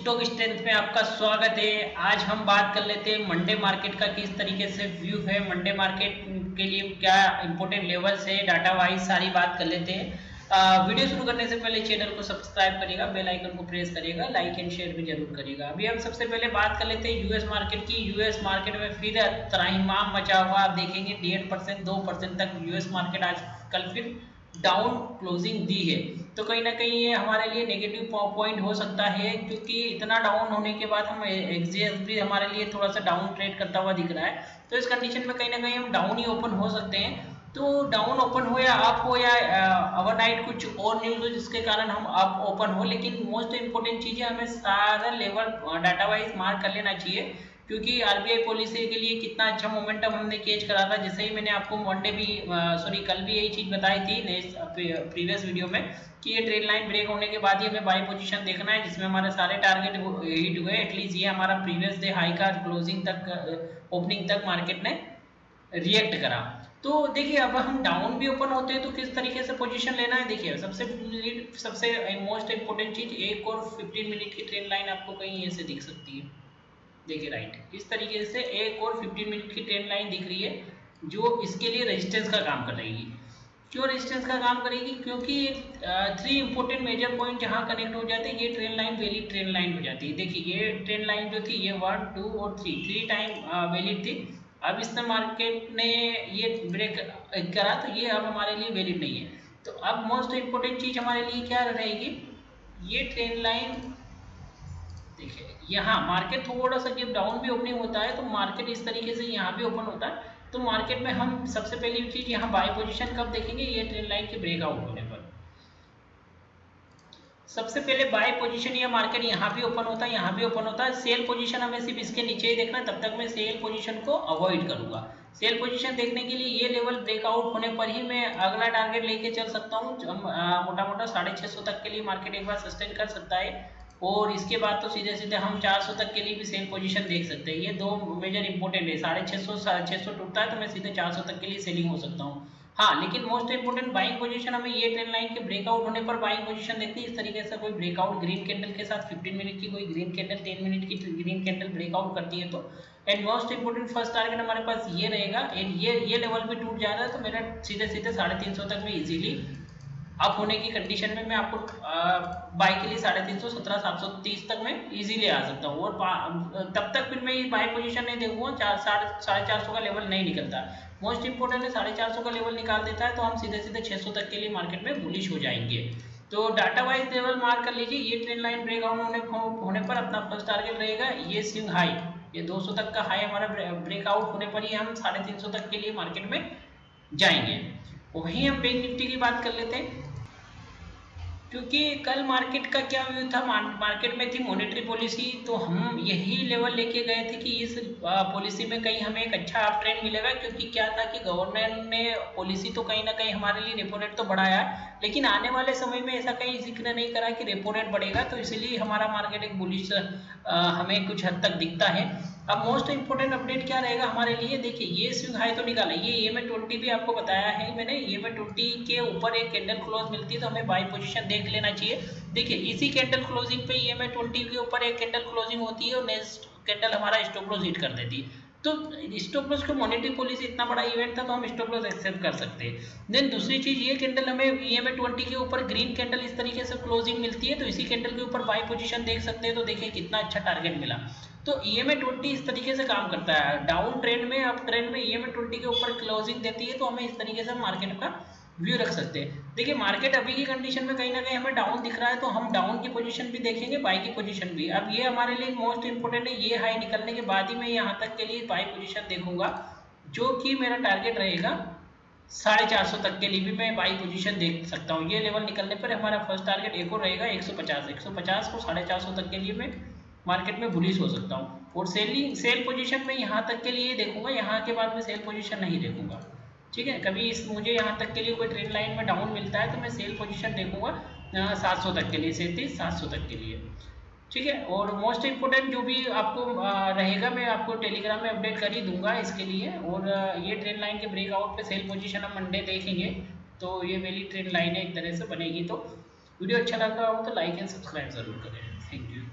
Stock strength में आपका स्वागत है। आज हम बात कर लेते हैं मंडे मार्केट का, किस तरीके से व्यू है मंडे मार्केट के लिए, क्या इंपॉर्टेंट लेवल्स है, डाटा वाइज सारी बात कर लेते हैं। वीडियो शुरू करने से पहले चैनल को सब्सक्राइब करिएगा, बेल आइकन को प्रेस करिएगा, लाइक एंड शेयर भी जरूर करिएगा। अभी हम सबसे पहले बात कर लेते हैं यूएस मार्केट की। यूएस मार्केट में फिर त्राहिमाम मचा हुआ, आप देखेंगे 1.5% 2% तक यूएस मार्केट आज कल फिर डाउन क्लोजिंग दी है। तो कहीं ना कहीं ये हमारे लिए नेगेटिव पॉइंट हो सकता है, क्योंकि इतना डाउन होने के बाद हम एक्सजेएस भी हमारे लिए थोड़ा सा डाउन ट्रेड करता हुआ दिख रहा है। तो इस कंडीशन में कहीं ना कहीं हम डाउन ही ओपन हो सकते हैं। तो डाउन ओपन हो या अप हो या ओवरनाइट कुछ और न्यूज हो जिसके कारण हम अप ओपन हो, लेकिन मोस्ट इंपोर्टेंट चीज़ है हमें सारा लेवल डाटा वाइज मार्क कर लेना चाहिए, क्योंकि आरबीआई पॉलिसी के लिए कितना अच्छा मोमेंटम हमने कैच करा था। जैसे ही मैंने आपको मंडे भी कल भी यही चीज़ बताई थी प्रीवियस वीडियो में कि ये ट्रेड लाइन ब्रेक होने के बाद ही हमें बाई पोजीशन देखना है, जिसमें हमारे सारे टारगेट हिट हुए। एटलीस्ट ये हमारा प्रीवियस डे हाई का क्लोजिंग तक ओपनिंग तक मार्केट ने रिएक्ट करा। तो देखिए अब हम डाउन भी ओपन होते हैं तो किस तरीके से पोजीशन लेना है। देखिए सबसे मोस्ट इंपोर्टेंट चीज, एक और 15 मिनट की ट्रेंड लाइन आपको कहीं ऐसे दिख सकती है। देखिए राइट, इस तरीके से एक और 15 मिनट की ट्रेंड लाइन दिख रही है, जो इसके लिए रेजिस्टेंस का काम करेगी। क्यों रेजिस्टेंस का काम करेगी? क्योंकि 3 इंपॉर्टेंट मेजर पॉइंट जहां कनेक्ट हो जाते हैं, ये trend line valid trend line हो जाती है। देखिए ये ट्रेंड लाइन जो थी, ये 1 2 और 3 टाइम वैलिड थी। अब इस मार्केट ने ये ब्रेक करा तो ये अब हमारे लिए वैलिड नहीं है। तो अब मोस्ट इंपोर्टेंट चीज हमारे लिए क्या रहेगी, ये ट्रेंड लाइन। देखिए यहाँ मार्केट थोड़ा सा जब डाउन भी ओपनिंग होता है तो मार्केट इस तरीके से यहाँ भी ओपन होता है। तो मार्केट में हम सबसे पहली चीज यहाँ बाय पोजीशन कब देखेंगे, ये ट्रेंड लाइन के ब्रेकआउट होने पर। सबसे पहले बाय पोजीशन, या मार्केट यहाँ भी ओपन होता है, यहाँ भी ओपन होता है। सेल पोजीशन हमें सिर्फ इसके नीचे ही देखना है, तब तक मैं सेल पोजीशन को अवॉइड करूंगा। सेल पोजीशन देखने के लिए ये लेवल ब्रेकआउट होने पर ही मैं अगला टारगेट लेके चल सकता हूँ। मोटा मोटा 650 तक के लिए मार्केट एक बार सस्टेन कर सकता है, और इसके बाद तो सीधे सीधे हम 400 तक के लिए भी सेल पोजीशन देख सकते हैं। ये दो मेजर इंपॉर्टेंट है। 650 टूटता है तो मैं सीधे 400 तक के लिए सेलिंग हो सकता हूँ। हाँ, लेकिन मोस्ट इंपोर्टेंट बाइंग पोजीशन हमें ये ट्रेंड लाइन के ब्रेकआउट होने पर बाइंग पोजीशन देखती है। इस तरीके से कोई ब्रेकआउट ग्रीन कैंडल के साथ 15 मिनट की, कोई ग्रीन कैंडल 10 मिनट की ग्रीन कैंडल ब्रेकआउट करती है तो and most important first target हमारे पास ये रहेगा। एंड ये लेवल भी टूट जा रहा है तो मेरा सीधे सीधे 350 तक भी इजीली अप होने की कंडीशन में मैं आपको बाय के लिए 350 17,730 तक मैं इजीली आ सकता हूँ। और तब तक फिर मैं बाय पोजीशन नहीं देखूंगा, 450 का लेवल नहीं निकलता। मोस्ट इंपोर्टेंट है 450 का लेवल निकाल देता है तो हम सीधे सीधे 600 तक के लिए मार्केट में बुलिश हो जाएंगे। तो डाटा वाइज लेवल मार्क कर लीजिए। ये ट्रेंड लाइन ब्रेकआउट होने पर अपना फर्स्ट टारगेट रहेगा ये स्विंग हाई, ये 200 तक का हाई हमारा ब्रेकआउट होने पर ही हम 350 तक के लिए मार्केट में जाएंगे। वहीं हम बैंक निफ्टी की बात कर लेते हैं, क्योंकि कल मार्केट का क्या व्यू था, मार्केट में थी मॉनेटरी पॉलिसी, तो हम यही लेवल लेके गए थे कि इस पॉलिसी में कहीं हमें एक अच्छा अप ट्रेंड मिलेगा। क्योंकि क्या था कि गवर्नर ने पॉलिसी तो कहीं ना कहीं हमारे लिए रेपो रेट तो बढ़ाया, लेकिन आने वाले समय में ऐसा कहीं जिक्र नहीं करा कि रेपो रेट बढ़ेगा। तो इसलिए हमारा मार्केट एक बुलिश हमें कुछ हद तक दिखता है। अब मोस्ट इंपोर्टेंट अपडेट क्या रहेगा हमारे लिए, देखिए ये स्विंग हाई तो निकाला, ये EMA 20 भी आपको बताया है मैंने। EMA 20 के ऊपर एक कैंडल क्लोज मिलती है तो हमें बाय पोजीशन देख लेना चाहिए। देखिए इसी कैंडल क्लोजिंग पे EMA 20 के ऊपर एक कैंडल क्लोजिंग होती है और नेक्स्ट कैंडल हमारा स्टॉप लॉस हिट कर देती है। तो स्टॉप लॉस को मॉनेटरी पॉलिसी इतना बड़ा इवेंट था तो हम स्टॉप लॉस एक्सेप्ट कर सकते हैं। देन दूसरी चीज, ये कैंडल हमें EMA 20 के ऊपर ग्रीन कैंडल इस तरीके से क्लोजिंग मिलती है तो इसी कैंडल के ऊपर बाय पोजीशन देख सकते हैं। तो देखिए कितना अच्छा टारगेट मिला। तो EMA 20 इस तरीके से काम करता है, डाउन ट्रेंड में अप ट्रेंड में EMA 20 के ऊपर क्लोजिंग देती है तो हमें इस तरीके से मार्केट का व्यू रख सकते हैं। देखिए मार्केट अभी की कंडीशन में कहीं ना कहीं हमें डाउन दिख रहा है तो हम डाउन की पोजीशन भी देखेंगे, बाई की पोजीशन भी। अब ये हमारे लिए मोस्ट इंपोर्टेंट है, ये हाई निकलने के बाद ही मैं यहाँ तक के लिए बाई पोजीशन देखूंगा, जो कि मेरा टारगेट रहेगा 450 तक के लिए भी मैं बाई पोजीशन देख सकता हूँ। ये लेवल निकलने पर हमारा फर्स्ट टारगेट एक और रहेगा 150 को 450 तक के लिए मैं मार्केट में बुलिश हो सकता हूँ। और सेल पोजीशन में यहाँ तक के लिए देखूंगा, यहाँ के बाद मैं सेल पोजीशन नहीं देखूंगा। ठीक है, कभी मुझे यहाँ तक के लिए कोई ट्रेंड लाइन में डाउन मिलता है तो मैं सेल पोजीशन देखूंगा 700 तक के लिए, 700 तक के लिए। ठीक है, और मोस्ट इंपोर्टेंट जो भी आपको रहेगा मैं आपको टेलीग्राम में अपडेट कर ही दूंगा इसके लिए। और ये ट्रेंड लाइन के ब्रेकआउट पे सेल पोजीशन हम मंडे देखेंगे तो ये वैलिड ट्रेंड लाइन है एक तरह से बनेगी। तो वीडियो अच्छा लग रहा हो तो लाइक एंड सब्सक्राइब जरूर करें। Thank you.